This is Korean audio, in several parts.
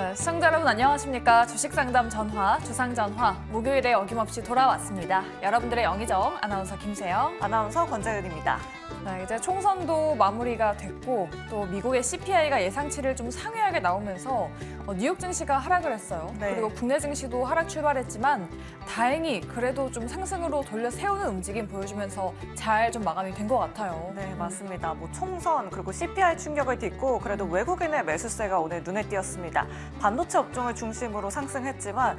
네, 시청자 여러분 안녕하십니까. 주식상담 전화, 주상전화 목요일에 어김없이 돌아왔습니다. 여러분들의 영의정 아나운서 김세영, 아나운서 권재은입니다. 네, 이제 총선도 마무리가 됐고 또 미국의 CPI가 예상치를 좀 상회하게 나오면서 뉴욕 증시가 하락을 했어요. 네. 그리고 국내 증시도 하락 출발했지만 다행히 그래도 좀 상승으로 돌려 세우는 움직임 보여주면서 잘 좀 마감이 된 것 같아요. 네, 맞습니다. 총선 그리고 CPI 충격을 딛고 그래도 외국인의 매수세가 오늘 눈에 띄었습니다. 반도체 업종을 중심으로 상승했지만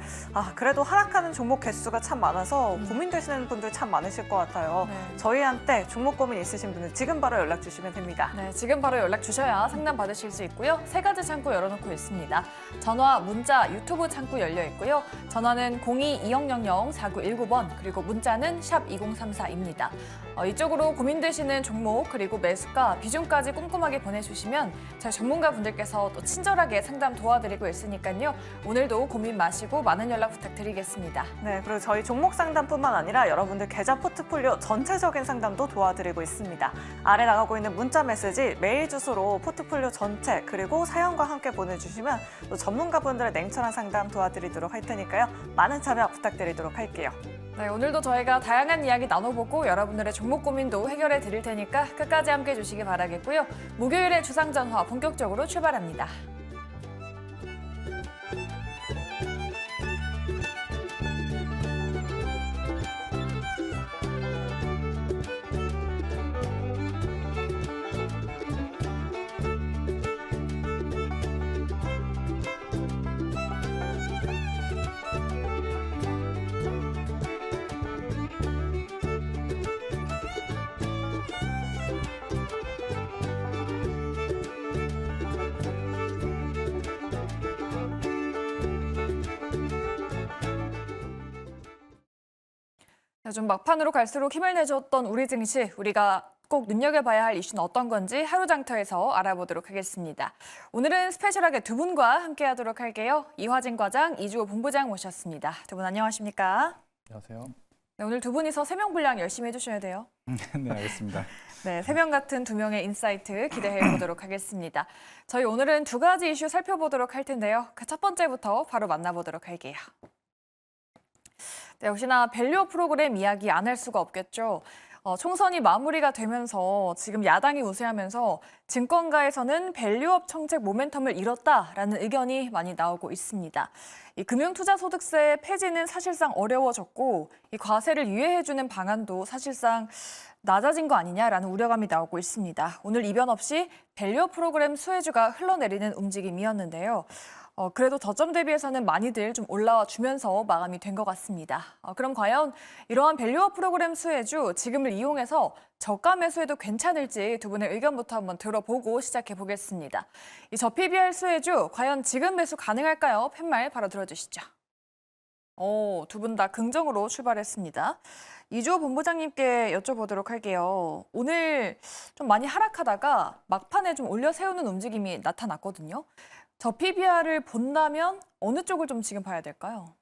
그래도 하락하는 종목 개수가 참 많아서 고민되시는 분들 참 많으실 것 같아요. 네. 저희한테 종목 고민 있으신 분은 지금 바로 연락 주시면 됩니다. 네, 지금 바로 연락 주셔야 상담 받으실 수 있고요. 3가지 창구 열어놓고 있습니다. 전화, 문자, 유튜브 창구 열려 있고요. 전화는 02-2000-4919번 그리고 문자는 샵 2034입니다. 이쪽으로 고민되시는 종목 그리고 매수가, 비중까지 꼼꼼하게 보내주시면 저희 전문가분들께서 또 친절하게 상담 도와드리고 있으니까요. 오늘도 고민 마시고 많은 연락 부탁드리겠습니다. 네, 그리고 저희 종목 상담뿐만 아니라 여러분들 계좌 포트폴리오 전체적인 상담도 도와드리고 있습니다. 아래 나가고 있는 문자 메시지, 메일 주소로 포트폴리오 전체 그리고 사연과 함께 보내주시면 또 전문가분들의 냉철한 상담 도와드리도록 할 테니까요. 많은 참여 부탁드리도록 할게요. 네, 오늘도 저희가 다양한 이야기 나눠보고 여러분들의 종목 고민도 해결해 드릴 테니까 끝까지 함께 해주시기 바라겠고요. 목요일에 주상전화 본격적으로 출발합니다. 좀 막판으로 갈수록 힘을 내줬던 우리 증시, 우리가 꼭 눈여겨봐야 할 이슈는 어떤 건지 하루 장터에서 알아보도록 하겠습니다. 오늘은 스페셜하게 두 분과 함께하도록 할게요. 이화진 과장, 이주호 본부장 모셨습니다. 두 분 안녕하십니까? 안녕하세요. 네, 오늘 두 분이서 3명 분량 열심히 해주셔야 돼요. 네, 알겠습니다. 네, 3명 같은 2명의 인사이트 기대해 보도록 하겠습니다. 저희 오늘은 2가지 이슈 살펴보도록 할 텐데요. 그 첫 번째부터 바로 만나보도록 할게요. 네, 역시나 밸류업 프로그램 이야기 안 할 수가 없겠죠. 총선이 마무리가 되면서 지금 야당이 우세하면서 증권가에서는 밸류업 정책 모멘텀을 잃었다라는 의견이 많이 나오고 있습니다. 이 금융투자소득세 폐지는 사실상 어려워졌고 이 과세를 유예해주는 방안도 사실상 낮아진 거 아니냐라는 우려감이 나오고 있습니다. 오늘 이변 없이 밸류업 프로그램 수혜주가 흘러내리는 움직임이었는데요. 그래도 저점 대비해서는 많이들 좀 올라와 주면서 마감이 된 것 같습니다. 그럼 과연 이러한 밸류업 프로그램 수혜주 지금을 이용해서 저가 매수해도 괜찮을지 두 분의 의견부터 한번 들어보고 시작해 보겠습니다. 이 저PBR 수혜주 과연 지금 매수 가능할까요? 팻말 바로 들어주시죠. 두 분 다 긍정으로 출발했습니다. 이주호 본부장님께 여쭤보도록 할게요. 오늘 좀 많이 하락하다가 막판에 좀 올려 세우는 움직임이 나타났거든요. 저 PBR을 본다면 어느 쪽을 좀 지금 봐야 될까요?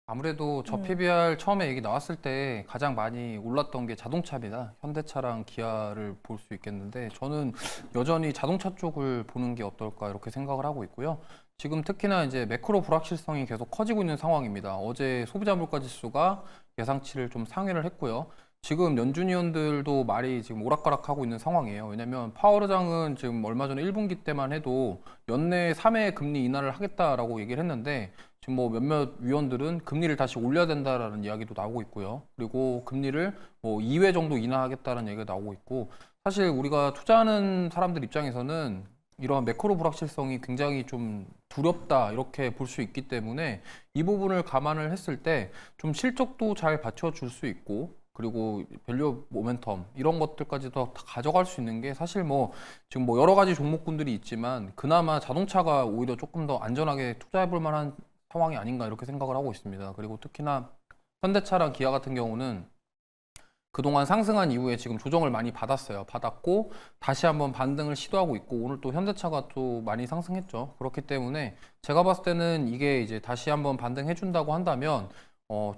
아무래도 저 PBR 처음에 얘기 나왔을 때 가장 많이 올랐던 게 자동차입니다. 현대차랑 기아를 볼 수 있겠는데 저는 여전히 자동차 쪽을 보는 게 어떨까 이렇게 생각을 하고 있고요. 지금 특히나 이제 매크로 불확실성이 계속 커지고 있는 상황입니다. 어제 소비자 물가 지수가 예상치를 좀 상회를 했고요. 지금 연준 위원들도 말이 지금 오락가락하고 있는 상황이에요. 왜냐하면 파월 의장은 지금 얼마 전에 1분기 때만 해도 연내 3회 금리 인하를 하겠다라고 얘기를 했는데 지금 뭐 몇몇 위원들은 금리를 다시 올려야 된다라는 이야기도 나오고 있고요. 그리고 금리를 뭐 2회 정도 인하하겠다는 얘기가 나오고 있고 사실 우리가 투자하는 사람들 입장에서는 이러한 매크로 불확실성이 굉장히 좀 두렵다 이렇게 볼 수 있기 때문에 이 부분을 감안을 했을 때 좀 실적도 잘 받쳐줄 수 있고 그리고 밸류 모멘텀 이런 것들까지도 다 가져갈 수 있는 게 사실 뭐 지금 뭐 여러 가지 종목군들이 있지만 그나마 자동차가 오히려 조금 더 안전하게 투자해 볼 만한 상황이 아닌가 이렇게 생각을 하고 있습니다. 그리고 특히나 현대차랑 기아 같은 경우는 그동안 상승한 이후에 지금 조정을 많이 받았어요. 받았고 다시 한번 반등을 시도하고 있고 오늘 또 현대차가 또 많이 상승했죠. 그렇기 때문에 제가 봤을 때는 이게 이제 다시 한번 반등해 준다고 한다면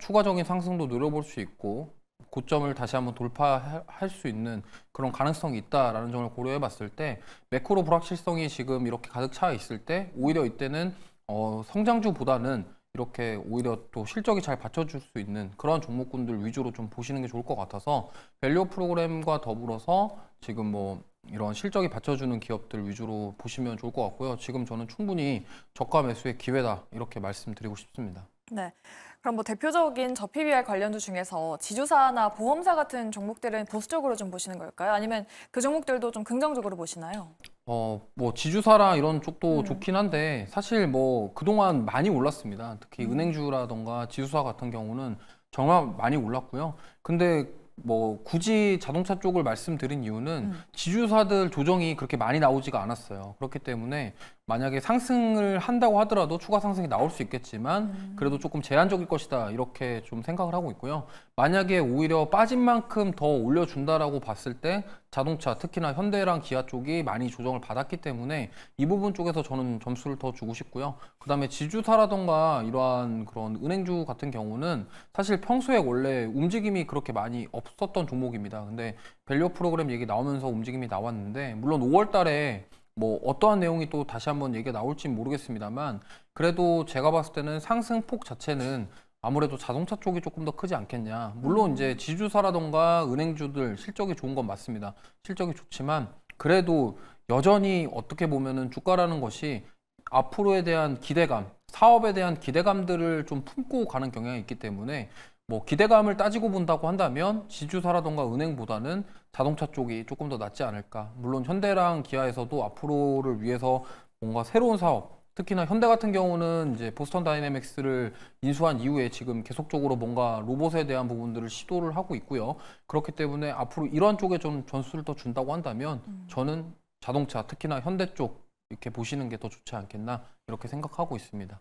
추가적인 상승도 노려볼 수 있고 고점을 다시 한번 돌파할 수 있는 그런 가능성이 있다라는 점을 고려해 봤을 때 매크로 불확실성이 지금 이렇게 가득 차 있을 때 오히려 이때는 성장주보다는 이렇게 오히려 또 실적이 잘 받쳐줄 수 있는 그런 종목군들 위주로 좀 보시는 게 좋을 것 같아서 밸류 프로그램과 더불어서 지금 뭐 이런 실적이 받쳐주는 기업들 위주로 보시면 좋을 것 같고요. 지금 저는 충분히 저가 매수의 기회다 이렇게 말씀드리고 싶습니다. 네. 그럼 뭐 대표적인 저 PBR 관련주 중에서 지주사나 보험사 같은 종목들은 보수적으로 좀 보시는 걸까요? 아니면 그 종목들도 좀 긍정적으로 보시나요? 뭐 지주사랑 이런 쪽도 좋긴 한데 사실 뭐 그동안 많이 올랐습니다. 특히 은행주라던가 지주사 같은 경우는 정말 많이 올랐고요. 근데 뭐 굳이 자동차 쪽을 말씀드린 이유는 지주사들 조정이 그렇게 많이 나오지가 않았어요. 그렇기 때문에 만약에 상승을 한다고 하더라도 추가 상승이 나올 수 있겠지만 그래도 조금 제한적일 것이다 이렇게 좀 생각을 하고 있고요. 만약에 오히려 빠진 만큼 더 올려준다라고 봤을 때 자동차 특히나 현대랑 기아 쪽이 많이 조정을 받았기 때문에 이 부분 쪽에서 저는 점수를 더 주고 싶고요. 그다음에 지주사라던가 이러한 그런 은행주 같은 경우는 사실 평소에 원래 움직임이 그렇게 많이 없었던 종목입니다. 근데 밸류 프로그램 얘기 나오면서 움직임이 나왔는데 물론 5월 달에 뭐 어떠한 내용이 또 다시 한번 얘기가 나올지 모르겠습니다만 그래도 제가 봤을 때는 상승폭 자체는 아무래도 자동차 쪽이 조금 더 크지 않겠냐. 물론 이제 지주사라던가 은행주들 실적이 좋은 건 맞습니다. 실적이 좋지만 그래도 여전히 어떻게 보면은 주가라는 것이 앞으로에 대한 기대감, 사업에 대한 기대감들을 좀 품고 가는 경향이 있기 때문에 뭐 기대감을 따지고 본다고 한다면 지주사라던가 은행보다는 자동차 쪽이 조금 더 낫지 않을까. 물론 현대랑 기아에서도 앞으로를 위해서 뭔가 새로운 사업, 특히나 현대 같은 경우는 이제 보스턴 다이내믹스를 인수한 이후에 지금 계속적으로 뭔가 로봇에 대한 부분들을 시도를 하고 있고요. 그렇기 때문에 앞으로 이러한 쪽에 좀 전수를 더 준다고 한다면 저는 자동차, 특히나 현대 쪽 이렇게 보시는 게 더 좋지 않겠나 이렇게 생각하고 있습니다.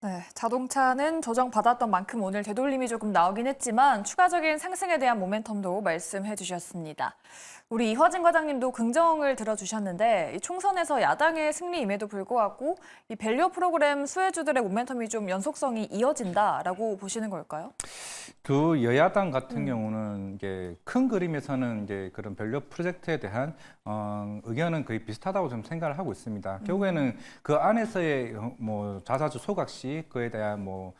네, 자동차는 조정받았던 만큼 오늘 되돌림이 조금 나오긴 했지만 추가적인 상승에 대한 모멘텀도 말씀해 주셨습니다. 우리 이화진 과장님도 긍정을 들어주셨는데 이 총선에서 야당의 승리임에도 불구하고 이 밸류 프로그램 수혜주들의 모멘텀이 좀 연속성이 이어진다라고 보시는 걸까요? 두 여야당 같은 경우는 이게 큰 그림에서는 이제 그런 밸류 프로젝트에 대한 의견은 거의 비슷하다고 좀 생각을 하고 있습니다. 결국에는 그 안에서의 뭐 자사주 소각시 그에 대한 뭐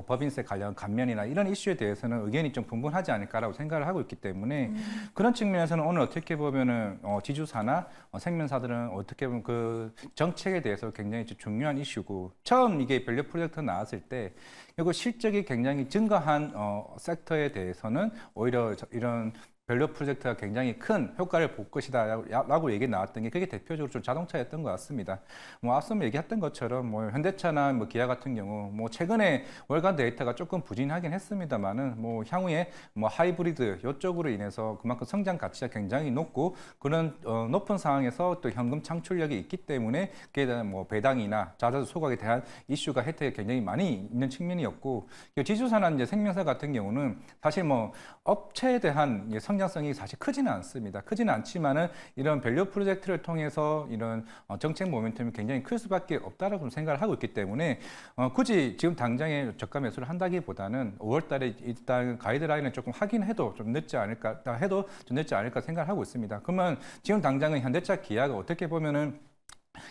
법인세 관련 감면이나 이런 이슈에 대해서는 의견이 좀 분분하지 않을까라고 생각을 하고 있기 때문에 그런 측면에서는 오늘 어떻게 보면은 지주사나 생명사들은 어떻게 보면 그 정책에 대해서 굉장히 중요한 이슈고 처음 이게 밸류 프로젝트 나왔을 때 이거 실적이 굉장히 증가한 섹터에 대해서는 오히려 이런 밸류 프로젝트가 굉장히 큰 효과를 볼 것이다라고 얘기 나왔던 게 그게 대표적으로 좀 자동차였던 것 같습니다. 뭐 앞서 얘기했던 것처럼 뭐 현대차나 뭐 기아 같은 경우 뭐 최근에 월간 데이터가 조금 부진하긴 했습니다만은 뭐 향후에 뭐 하이브리드 이쪽으로 인해서 그만큼 성장 가치가 굉장히 높고 그런 높은 상황에서 또 현금 창출력이 있기 때문에 그에 대한 뭐 배당이나 자사주 소각에 대한 이슈가 혜택이 굉장히 많이 있는 측면이었고 지주사나 이제 생명사 같은 경우는 사실 뭐 업체에 대한 성장성이 사실 크지는 않습니다. 크지는 않지만은 이런 밸류 프로젝트를 통해서 이런 정책 모멘텀이 굉장히 클 수밖에 없다라고 생각을 하고 있기 때문에 굳이 지금 당장에 저가 매수를 한다기보다는 5월달에 일단 가이드라인을 조금 확인해도 좀 늦지 않을까 생각을 하고 있습니다. 그러면 지금 당장은 현대차, 기아가 어떻게 보면은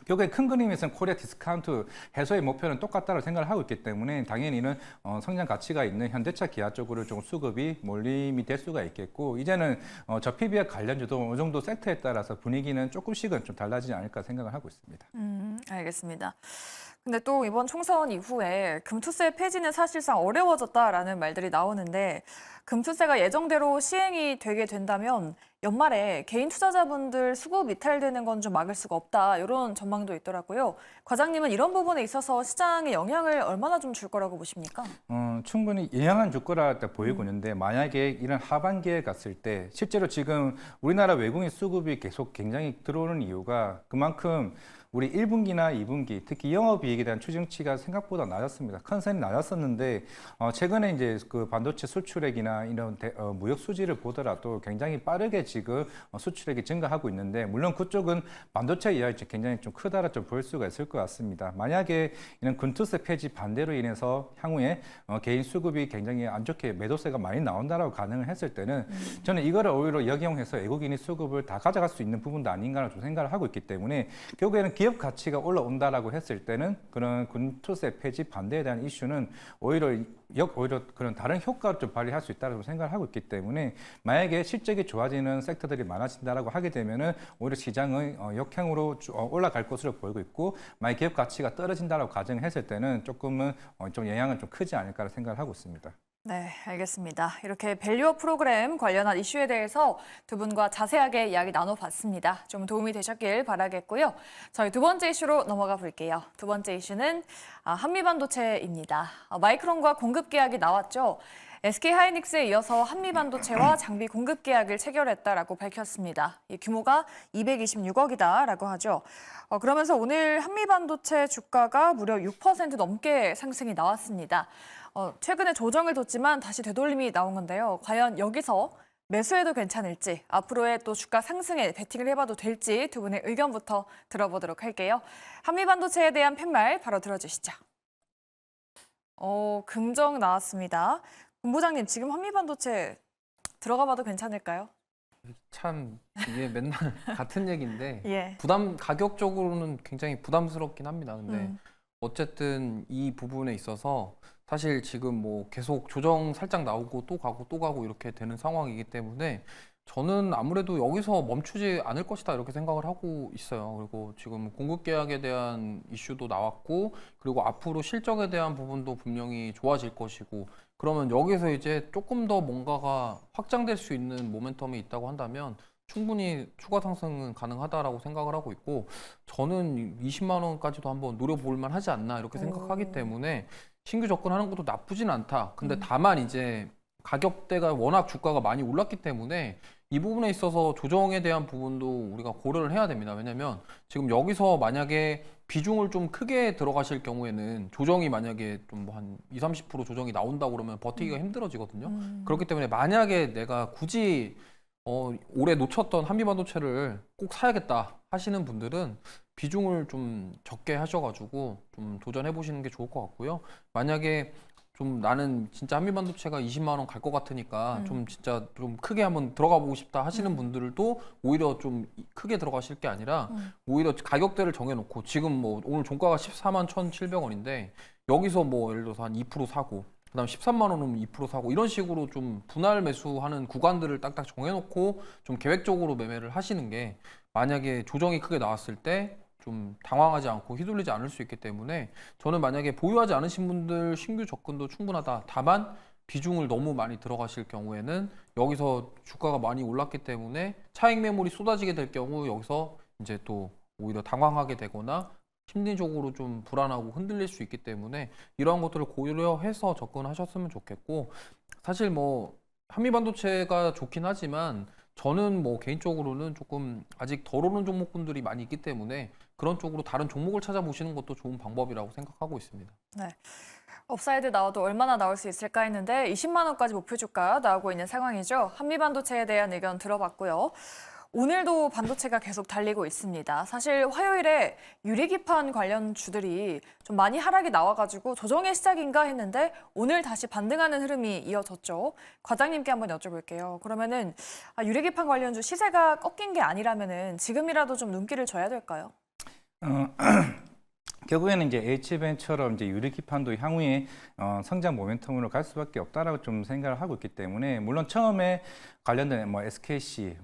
결국에 큰 그림에서는 코리아 디스카운트 해소의 목표는 똑같다고 생각을 하고 있기 때문에 당연히는 성장 가치가 있는 현대차, 기아 쪽으로 좀 수급이 몰림이 될 수가 있겠고 이제는 저 PBR 관련주도 어느 정도 섹터에 따라서 분위기는 조금씩은 좀 달라지지 않을까 생각을 하고 있습니다. 알겠습니다. 근데 또 이번 총선 이후에 금투세 폐지는 사실상 어려워졌다라는 말들이 나오는데 금투세가 예정대로 시행이 되게 된다면 연말에 개인 투자자분들 수급 이탈되는 건 좀 막을 수가 없다 이런 전망도 있더라고요. 과장님은 이런 부분에 있어서 시장에 영향을 얼마나 좀 줄 거라고 보십니까? 충분히 영향은 줄 거라 보이고 있는데 만약에 이런 하반기에 갔을 때 실제로 지금 우리나라 외국인 수급이 계속 굉장히 들어오는 이유가 그만큼 우리 1분기나 2분기 특히 영업이익에 대한 추정치가 생각보다 낮았습니다. 컨센이 낮았었는데 최근에 이제 그 반도체 수출액이나 이런 무역 수지를 보더라도 굉장히 빠르게 지금 수출액이 증가하고 있는데 물론 그쪽은 반도체 이하이 굉장히 좀 크다라 좀 보일 수가 있을 것 같습니다. 만약에 이런 금투세 폐지 반대로 인해서 향후에 개인 수급이 굉장히 안 좋게 매도세가 많이 나온다라고 가능을 했을 때는 저는 이거를 오히려 역이용해서 외국인이 수급을 다 가져갈 수 있는 부분도 아닌가라고 좀 생각을 하고 있기 때문에 결국에는 기업 가치가 올라온다라고 했을 때는 그런 군투세 폐지 반대에 대한 이슈는 오히려 그런 다른 효과를 좀 발휘할 수 있다고 생각을 하고 있기 때문에 만약에 실적이 좋아지는 섹터들이 많아진다라고 하게 되면은 오히려 시장의 역향으로 올라갈 것으로 보이고 있고 만약 기업 가치가 떨어진다라고 가정했을 때는 조금은 좀 영향은 좀 크지 않을까 생각을 하고 있습니다. 네, 알겠습니다. 이렇게 밸류업 프로그램 관련한 이슈에 대해서 두 분과 자세하게 이야기 나눠봤습니다. 좀 도움이 되셨길 바라겠고요. 저희 두 번째 이슈로 넘어가 볼게요. 두 번째 이슈는 한미반도체입니다. 마이크론과 공급 계약이 나왔죠. SK하이닉스에 이어서 한미반도체와 장비 공급 계약을 체결했다라고 밝혔습니다. 이 규모가 226억이다라고 하죠. 그러면서 오늘 한미반도체 주가가 무려 6% 넘게 상승이 나왔습니다. 최근에 조정을 뒀지만 다시 되돌림이 나온 건데요. 과연 여기서 매수해도 괜찮을지, 앞으로의 또 주가 상승에 베팅을 해봐도 될지 두 분의 의견부터 들어보도록 할게요. 한미반도체에 대한 팻말 바로 들어주시죠. 긍정 나왔습니다. 본부장님, 지금 한미반도체 들어가 봐도 괜찮을까요? 참 이게 맨날 같은 얘기인데 예. 가격적으로는 굉장히 부담스럽긴 합니다. 근데 어쨌든 이 부분에 있어서 사실 지금 뭐 계속 조정 살짝 나오고 또 가고 또 가고 이렇게 되는 상황이기 때문에 저는 아무래도 여기서 멈추지 않을 것이다 이렇게 생각을 하고 있어요. 그리고 지금 공급 계약에 대한 이슈도 나왔고 그리고 앞으로 실적에 대한 부분도 분명히 좋아질 것이고 그러면 여기서 이제 조금 더 뭔가가 확장될 수 있는 모멘텀이 있다고 한다면 충분히 추가 상승은 가능하다라고 생각을 하고 있고 저는 20만 원까지도 한번 노려볼 만하지 않나 이렇게 생각하기 때문에 신규 접근하는 것도 나쁘진 않다. 근데 다만 이제 가격대가 워낙 주가가 많이 올랐기 때문에 이 부분에 있어서 조정에 대한 부분도 우리가 고려를 해야 됩니다. 왜냐하면 지금 여기서 만약에 비중을 좀 크게 들어가실 경우에는 조정이 만약에 좀 한 20, 30% 조정이 나온다고 그러면 버티기가 힘들어지거든요. 그렇기 때문에 만약에 내가 굳이 올해 놓쳤던 한미반도체를 꼭 사야겠다 하시는 분들은 비중을 좀 적게 하셔가지고 좀 도전해 보시는 게 좋을 것 같고요. 만약에 좀 나는 진짜 한미반도체가 20만 원 갈 것 같으니까 좀 진짜 좀 크게 한번 들어가 보고 싶다 하시는 분들도 오히려 좀 크게 들어가실 게 아니라 오히려 가격대를 정해놓고 지금 뭐 오늘 종가가 14만 1,700원인데 여기서 뭐 예를 들어서 한 2% 사고 그다음 13만 원은 2% 사고 이런 식으로 좀 분할 매수하는 구간들을 딱딱 정해놓고 좀 계획적으로 매매를 하시는 게 만약에 조정이 크게 나왔을 때 좀 당황하지 않고 휘둘리지 않을 수 있기 때문에 저는 만약에 보유하지 않으신 분들 신규 접근도 충분하다. 다만 비중을 너무 많이 들어가실 경우에는 여기서 주가가 많이 올랐기 때문에 차익 매물이 쏟아지게 될 경우 여기서 이제 또 오히려 당황하게 되거나 심리적으로 좀 불안하고 흔들릴 수 있기 때문에 이러한 것들을 고려해서 접근하셨으면 좋겠고 사실 뭐 한미반도체가 좋긴 하지만 저는 뭐 개인적으로는 조금 아직 덜 오른 종목군들이 많이 있기 때문에 그런 쪽으로 다른 종목을 찾아보시는 것도 좋은 방법이라고 생각하고 있습니다. 네. 업사이드 나와도 얼마나 나올 수 있을까 했는데 20만 원까지 목표 주가 나오고 있는 상황이죠. 한미반도체에 대한 의견 들어봤고요. 오늘도 반도체가 계속 달리고 있습니다. 사실 화요일에 유리기판 관련 주들이 좀 많이 하락이 나와가지고 조정의 시작인가 했는데 오늘 다시 반등하는 흐름이 이어졌죠. 과장님께 한번 여쭤볼게요. 그러면은 유리기판 관련주 시세가 꺾인 게 아니라면은 지금이라도 좀 눈길을 줘야 될까요? 결국에는 이제 H밴처럼 이제 유리기판도 향후에 성장 모멘텀으로 갈 수밖에 없다라고 좀 생각을 하고 있기 때문에 물론 처음에 관련된 뭐 SKC,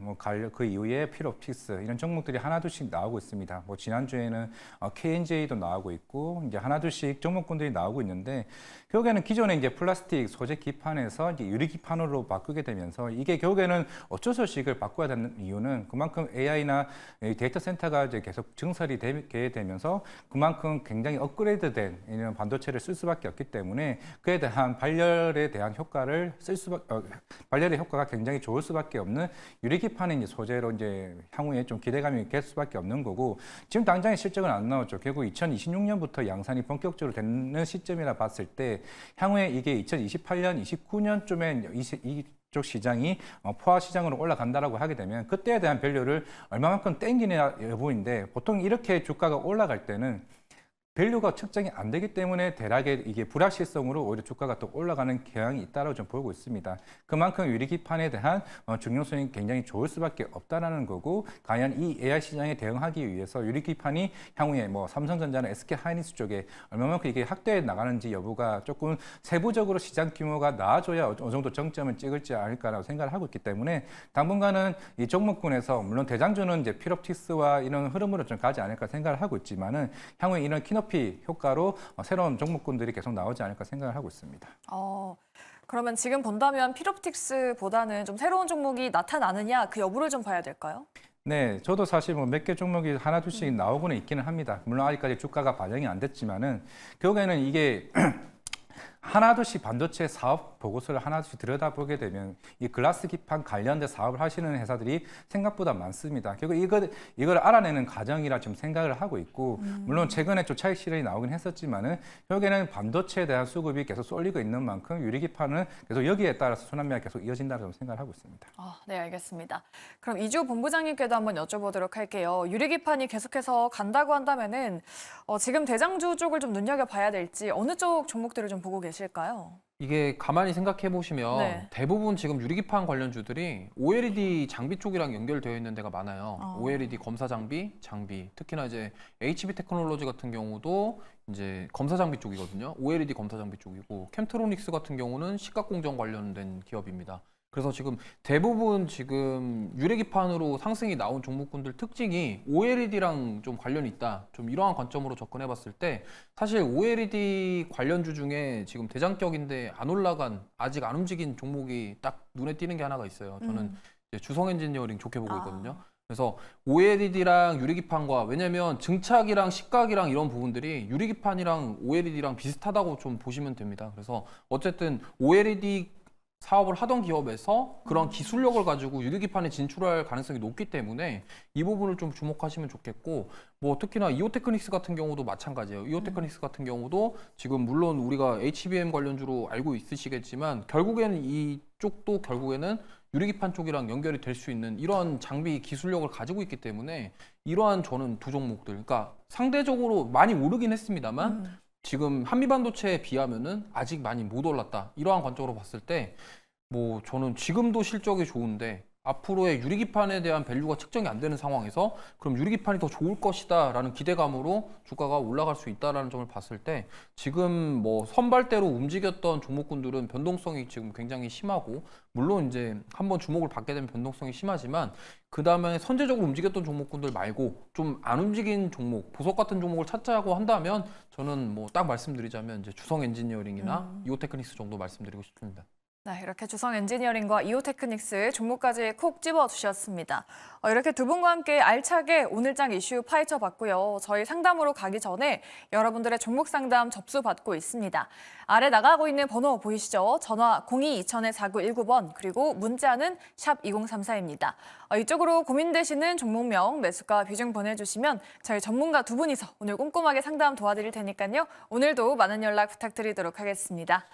그 이후에 필옵틱스 이런 종목들이 하나둘씩 나오고 있습니다. 뭐 지난주에는 KNJ도 나오고 있고 이제 하나둘씩 종목군들이 나오고 있는데 결국에는 기존에 이제 플라스틱 소재 기판에서 이제 유리 기판으로 바꾸게 되면서 이게 결국에는 어쩔 수 없이 이걸 바꿔야 되는 이유는 그만큼 AI나 데이터 센터가 이제 계속 증설이 되게 되면서 그만큼 굉장히 업그레이드된 이런 반도체를 쓸 수밖에 없기 때문에 그에 대한 발열에 대한 효과를 발열의 효과가 굉장히 좋을 수밖에 없는 유리기판의 이제 소재로 이제 향후에 좀 기대감이 있을 수밖에 없는 거고 지금 당장의 실적은 안 나오죠. 결국 2026년부터 양산이 본격적으로 되는 시점이라 봤을 때 향후에 이게 2028년, 29년쯤에 이쪽 시장이 포화 시장으로 올라간다라고 하게 되면 그때에 대한 밸류를 얼마만큼 땡기냐 여부인데 보통 이렇게 주가가 올라갈 때는 밸류가 측정이 안 되기 때문에 대략의 이게 불확실성으로 오히려 주가가 또 올라가는 경향이 있다고 좀 보고 있습니다. 그만큼 유리기판에 대한 중요성이 굉장히 좋을 수밖에 없다라는 거고, 과연 이 AI 시장에 대응하기 위해서 유리기판이 향후에 뭐 삼성전자나 SK하이닉스 쪽에 얼마만큼 이게 확대해 나가는지 여부가 조금 세부적으로 시장 규모가 나아져야 어느 정도 정점을 찍을지 않을까라고 생각을 하고 있기 때문에 당분간은 이 종목군에서 물론 대장주는 이제 필옵틱스와 이런 흐름으로 좀 가지 않을까 생각을 하고 있지만은 향후에 이런 키높이 효과로 새로운 종목군들이 계속 나오지 않을까 생각을 하고 있습니다. 그러면 지금 본다면 필옵틱스보다는 좀 새로운 종목이 나타나느냐 그 여부를 좀 봐야 될까요? 네, 저도 사실 뭐 몇 개 종목이 하나 둘씩 나오고는 있기는 합니다. 물론 아직까지 주가가 반영이 안 됐지만은 결국에는 이게 하나둘씩 반도체 사업 보고서를 하나둘씩 들여다보게 되면 이 글라스 기판 관련된 사업을 하시는 회사들이 생각보다 많습니다. 결국 이걸 알아내는 과정이라 좀 생각을 하고 있고, 물론 최근에 좀 차익 실현이 나오긴 했었지만은 결국에는 반도체에 대한 수급이 계속 쏠리고 있는 만큼 유리기판은 계속 여기에 따라서 순환매가 계속 이어진다고 생각을 하고 있습니다. 네, 알겠습니다. 그럼 이주 본부장님께도 한번 여쭤보도록 할게요. 유리기판이 계속해서 간다고 한다면은 지금 대장주 쪽을 좀 눈여겨봐야 될지 어느 쪽 종목들을 좀 보고 계실까요? 이게 가만히 생각해 보시면 네. 대부분 지금 유리기판 관련주들이 OLED 장비 쪽이랑 연결되어 있는 데가 많아요. OLED 검사 장비, 특히나 이제 HB 테크놀로지 같은 경우도 이제 검사 장비 쪽이거든요. OLED 검사 장비 쪽이고, 캠트로닉스 같은 경우는 시각 공정 관련된 기업입니다. 그래서 지금 대부분 지금 유리기판으로 상승이 나온 종목군들 특징이 OLED랑 좀 관련이 있다. 좀 이러한 관점으로 접근해 봤을 때 사실 OLED 관련주 중에 지금 대장격인데 안 올라간, 아직 안 움직인 종목이 딱 눈에 띄는 게 하나가 있어요. 저는 이제 주성 엔지니어링 좋게 보고 있거든요. 그래서 OLED랑 유리기판과, 왜냐면 증착이랑 식각이랑 이런 부분들이 유리기판이랑 OLED랑 비슷하다고 좀 보시면 됩니다. 그래서 어쨌든 OLED 사업을 하던 기업에서 그런 기술력을 가지고 유리기판에 진출할 가능성이 높기 때문에 이 부분을 좀 주목하시면 좋겠고, 뭐 특히나 이오테크닉스 같은 경우도 마찬가지예요. 이오테크닉스 같은 경우도 지금 물론 우리가 HBM 관련주로 알고 있으시겠지만 결국에는 이쪽도 결국에는 유리기판 쪽이랑 연결이 될 수 있는 이런 장비 기술력을 가지고 있기 때문에 이러한 저는 두 종목들, 그러니까 상대적으로 많이 오르긴 했습니다만 지금 한미반도체에 비하면은 아직 많이 못 올랐다. 이러한 관점으로 봤을 때 뭐 저는 지금도 실적이 좋은데 앞으로의 유리기판에 대한 밸류가 측정이 안 되는 상황에서 그럼 유리기판이 더 좋을 것이다라는 기대감으로 주가가 올라갈 수 있다라는 점을 봤을 때 지금 뭐 선발대로 움직였던 종목군들은 변동성이 지금 굉장히 심하고, 물론 이제 한번 주목을 받게 되면 변동성이 심하지만 그 다음에 선제적으로 움직였던 종목군들 말고 좀 안 움직인 종목, 보석 같은 종목을 찾자고 한다면 저는 뭐 딱 말씀드리자면 이제 주성 엔지니어링이나 이오테크닉스 정도 말씀드리고 싶습니다. 네, 이렇게 주성 엔지니어링과 이오테크닉스 종목까지 콕 집어주셨습니다. 이렇게 두 분과 함께 알차게 오늘장 이슈 파헤쳐 봤고요. 저희 상담으로 가기 전에 여러분들의 종목 상담 접수 받고 있습니다. 아래 나가고 있는 번호 보이시죠? 전화 02-2000-4919번, 그리고 문자는 샵 2034입니다. 이쪽으로 고민되시는 종목명, 매수가 비중 보내주시면 저희 전문가 두 분이서 오늘 꼼꼼하게 상담 도와드릴 테니까요. 오늘도 많은 연락 부탁드리도록 하겠습니다.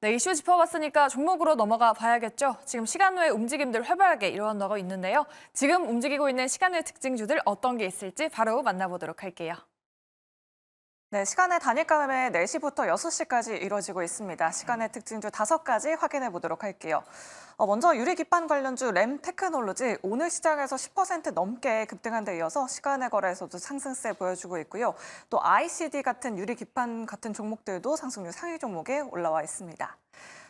네, 이슈 짚어봤으니까 종목으로 넘어가 봐야겠죠. 지금 시간 외 움직임들 활발하게 일어나고 있는데요. 지금 움직이고 있는 시간 외 특징주들 어떤 게 있을지 바로 만나보도록 할게요. 네, 시간의 단일감에 4시부터 6시까지 이루어지고 있습니다. 시간의 특징주 5가지 확인해 보도록 할게요. 먼저 유리기판 관련주 램테크놀로지 오늘 시장에서 10% 넘게 급등한 데 이어서 시간의 거래에서도 상승세 보여주고 있고요. 또 ICD 같은 유리기판 같은 종목들도 상승률 상위 종목에 올라와 있습니다.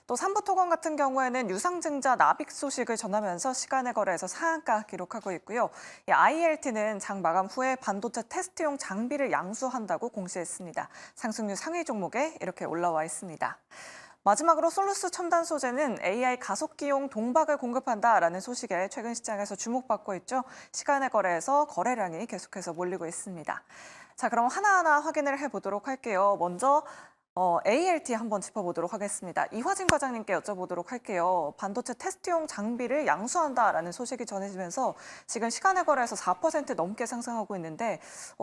또 삼부토건 같은 경우에는 유상증자 납입 소식을 전하면서 시간의 거래에서 상한가 기록하고 있고요. ILT는 장 마감 후에 반도체 테스트용 장비를 양수한다고 공시했습니다. 상승률 상위 종목에 이렇게 올라와 있습니다. 마지막으로 솔루스 첨단 소재는 AI 가속기용 동박을 공급한다라는 소식에 최근 시장에서 주목받고 있죠. 시간의 거래에서 거래량이 계속해서 몰리고 있습니다. 자, 그럼 하나하나 확인을 해보도록 할게요. 먼저 ALT 한번 짚어보도록 하겠습니다. 이화진 과장님께 여쭤보도록 할게요. 반도체 테스트용 장비를 양수한다라는 소식이 전해지면서 지금 시간의 거래에서 4% 넘게 상승하고 있는데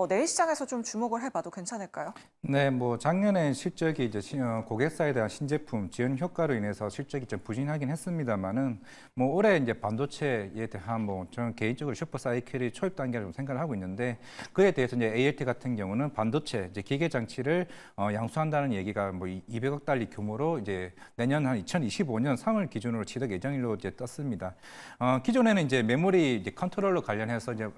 내일 시장에서 좀 주목을 해봐도 괜찮을까요? 네, 뭐 작년에 실적이 이제 고객사에 대한 신제품 지원 효과로 인해서 실적이 좀 부진하긴 했습니다만은 뭐 올해 이제 반도체에 대한 뭐 저는 개인적으로 슈퍼 사이클이 초입 단계라고 생각을 하고 있는데 그에 대해서 이제 ALT 같은 경우는 반도체 이제 기계 장치를 양수한다는 얘기가 뭐 200억 달러 규모로 이제 내년 한 2025년 3월 기준으로 취득 예정일로 이제 떴습니다. 기존에는 이제 메모리 이제 컨트롤러 관련해서 이제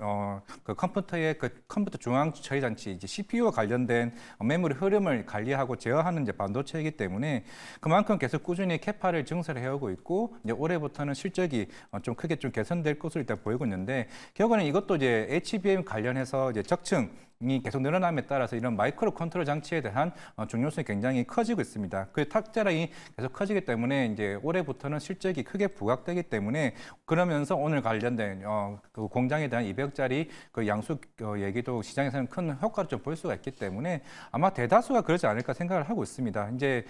그 컴퓨터의 그 컴퓨터 중앙 처리 장치 이제 CPU와 관련된 메모리 흐름을 관리하고 제어하는 이제 반도체이기 때문에 그만큼 계속 꾸준히 캐파를 증설해 오고 있고 이제 올해부터는 실적이 좀 크게 좀 개선될 것으로 일단 보이고 있는데 결국에는 이것도 이제 HBM 관련해서 이제 적층이 계속 늘어남에 따라서 이런 마이크로 컨트롤 장치에 대한 중요성이 굉장히 커지고 있습니다. 그 탁자량이 계속 커지기 때문에 이제 올해부터는 실적이 크게 부각되기 때문에 그러면서 오늘 관련된 그 공장에 대한 200억짜리 그 양수 얘기도 시장에서는 큰 효과를 좀 볼 수가 있기 때문에 아마 대다수가 그러지 않을까 생각을 하고 있습니다. 이제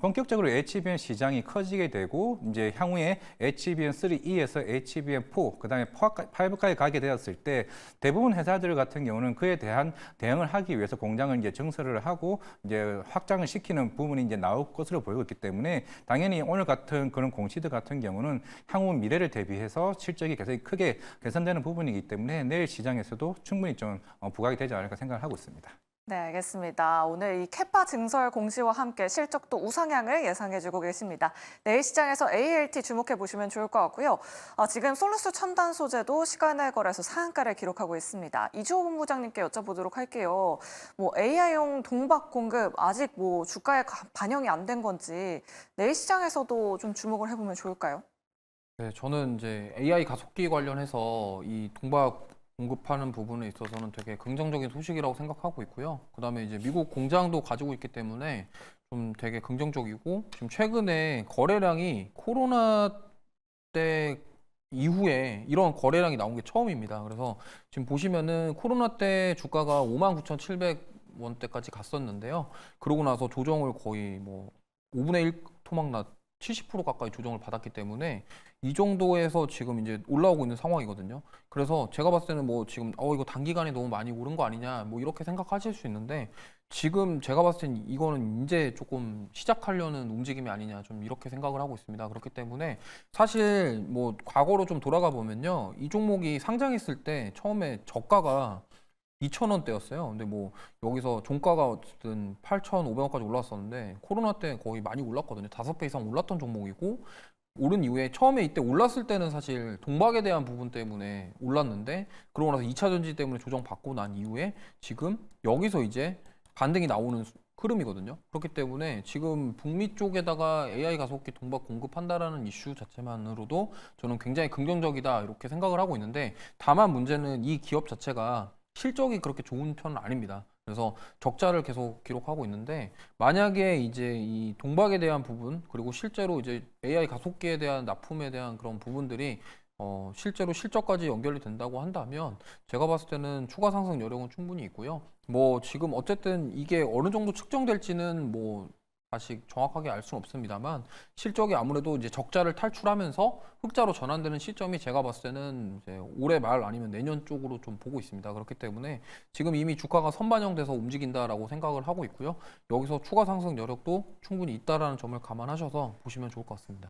본격적으로 HBM 시장이 커지게 되고 이제 향후에 HBM3E에서 HBM4 그다음에 5까지 가게 되었을 때 대부분 회사들 같은 경우는 그에 대한 대응을 하기 위해서 공장을 이제 증설을 하고 이제 확장을 시키는 부분이 이제 나올 것으로 보이고 있기 때문에 당연히 오늘 같은 그런 공시들 같은 경우는 향후 미래를 대비해서 실적이 계속 크게 개선되는 부분이기 때문에 내일 시장에서도 충분히 좀 부각이 되지 않을까 생각을 하고 있습니다. 네, 알겠습니다. 오늘 이 캐파 증설 공시와 함께 실적도 우상향을 예상해주고 계십니다. 내일 시장에서 ALT 주목해 보시면 좋을 것 같고요. 지금 솔루스 첨단 소재도 시간의 거래에서 상한가를 기록하고 있습니다. 이주호 본부장님께 여쭤보도록 할게요. 뭐 AI용 동박 공급 아직 뭐 주가에 반영이 안 된 건지 내일 시장에서도 좀 주목을 해보면 좋을까요? 네, 저는 이제 AI 가속기 관련해서 이 동박 공급하는 부분에 있어서는 되게 긍정적인 소식이라고 생각하고 있고요. 그다음에 이제 미국 공장도 가지고 있기 때문에 좀 되게 긍정적이고 지금 최근에 거래량이 코로나 때 이후에 이런 거래량이 나온 게 처음입니다. 그래서 지금 보시면은 코로나 때 주가가 59,700원대까지 갔었는데요. 그러고 나서 조정을 거의 뭐 5분의 1 토막나 70% 가까이 조정을 받았기 때문에 이 정도에서 지금 이제 올라오고 있는 상황이거든요. 그래서 제가 봤을 때는 뭐 지금 이거 단기간에 너무 많이 오른 거 아니냐 뭐 이렇게 생각하실 수 있는데 지금 제가 봤을 때는 이거는 이제 조금 시작하려는 움직임이 아니냐 좀 이렇게 생각을 하고 있습니다. 그렇기 때문에 사실 뭐 과거로 좀 돌아가 보면요. 이 종목이 상장했을 때 처음에 저가가 2,000원대였어요. 근데 뭐 여기서 종가가 어쨌든 8,500원까지 올랐었는데 코로나 때 거의 많이 올랐거든요. 5배 이상 올랐던 종목이고 오른 이후에 처음에 이때 올랐을 때는 사실 동박에 대한 부분 때문에 올랐는데 그러고 나서 2차 전지 때문에 조정받고 난 이후에 지금 여기서 이제 반등이 나오는 흐름이거든요. 그렇기 때문에 지금 북미 쪽에다가 AI 가속기 동박 공급한다라는 이슈 자체만으로도 저는 굉장히 긍정적이다 이렇게 생각을 하고 있는데 다만 문제는 이 기업 자체가 실적이 그렇게 좋은 편은 아닙니다. 그래서 적자를 계속 기록하고 있는데 만약에 이제 이 동박에 대한 부분 그리고 실제로 이제 AI 가속기에 대한 납품에 대한 그런 부분들이 실제로 실적까지 연결이 된다고 한다면 제가 봤을 때는 추가 상승 여력은 충분히 있고요. 뭐 지금 어쨌든 이게 어느 정도 측정될지는 뭐 아직 정확하게 알 수는 없습니다만 실적이 아무래도 이제 적자를 탈출하면서 흑자로 전환되는 시점이 제가 봤을 때는 이제 올해 말 아니면 내년 쪽으로 좀 보고 있습니다. 그렇기 때문에 지금 이미 주가가 선반영돼서 움직인다라고 생각을 하고 있고요. 여기서 추가 상승 여력도 충분히 있다라는 점을 감안하셔서 보시면 좋을 것 같습니다.